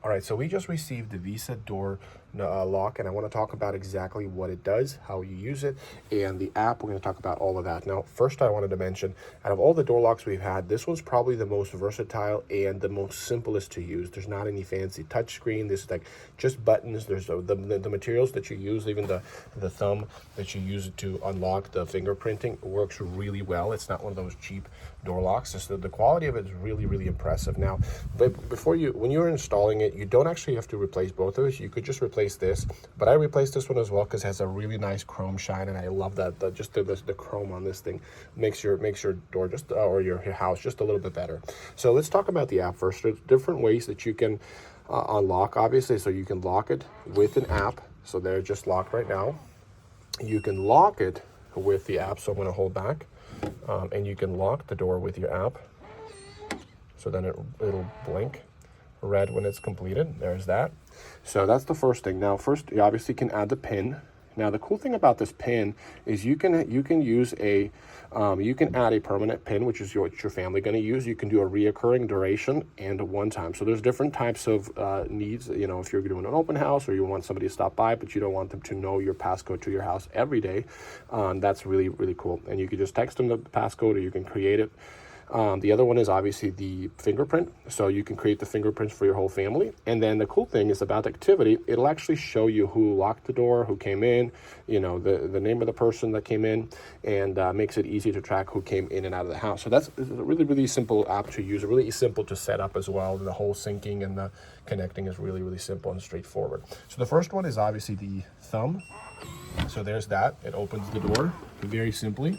All right, so we just received the Veise door lock, and I want to talk about exactly what it does, how you use it, and the app. We're going to talk about all of that. Now, first I wanted to mention, out of all the door locks we've had, this one's probably the most versatile and the most simplest to use. There's not any fancy touchscreen. This is like just buttons. There's the materials that you use, even the thumb that you use to unlock the fingerprinting works really well. It's not one of those cheap door locks. The quality of it is really, really impressive. Now, but when you're installing it, you don't actually have to replace both of us. You could just replace this, but I replaced this one as well because it has a really nice chrome shine, and I love that. Just the chrome on this thing makes your door just or your house just a little bit better. So let's talk about the app first. There's different ways that you can unlock, obviously. So you can lock it with an app. So they're just locked right now. You can lock it with the app. So I'm going to hold back, and you can lock the door with your app. So then it'll blink red when it's completed. There's that. So that's the first thing. Now, first you obviously can add the pin. Now, the cool thing about this pin is you can use a you can add a permanent pin, which is what your family going to use. You can do a reoccurring duration and a one time. So there's different types of needs. You know, if you're doing an open house or you want somebody to stop by, but you don't want them to know your passcode to your house every day, that's really, really cool. And you can just text them the passcode, or you can create it. The other one is obviously the fingerprint. So you can create the fingerprints for your whole family. And then the cool thing is about activity, it'll actually show you who locked the door, who came in, you know, the name of the person that came in, and makes it easy to track who came in and out of the house. So that's a really, really simple app to use, really simple to set up as well. The whole syncing and the connecting is really, really simple and straightforward. So the first one is obviously the thumb. So there's that. It opens the door very simply.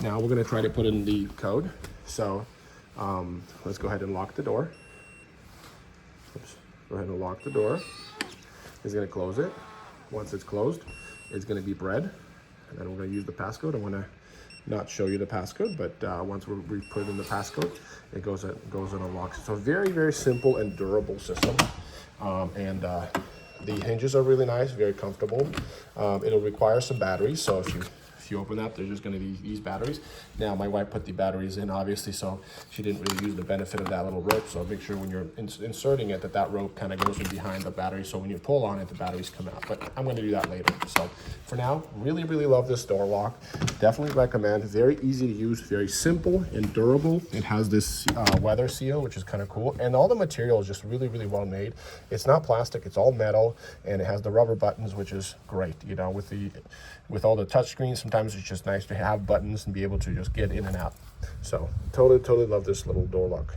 Now we're going to try to put in the code. So let's go ahead and lock the door. Oops. Go ahead and lock the door. It's going to close it. Once it's closed, it's going to beep red. And then we're going to use the passcode. I want to not show you the passcode, but once we put in the passcode, it goes and unlocks. So very, very simple and durable system. The hinges are really nice, very comfortable. It'll require some batteries. So if you open that, there's just going to be these batteries. Now, my wife put the batteries in, obviously, so she didn't really use the benefit of that little rope. So make sure when you're inserting it that rope kind of goes in behind the battery. So when you pull on it, the batteries come out. But I'm going to do that later. So for now, really, really love this door lock. Definitely recommend. Very easy to use, very simple and durable. It has this weather seal, which is kind of cool. And all the material is just really, really well made. It's not plastic, it's all metal, and it has the rubber buttons, which is great. You know, with all the touch screens, sometimes it's just nice to have buttons and be able to just get in and out. So totally love this little door lock.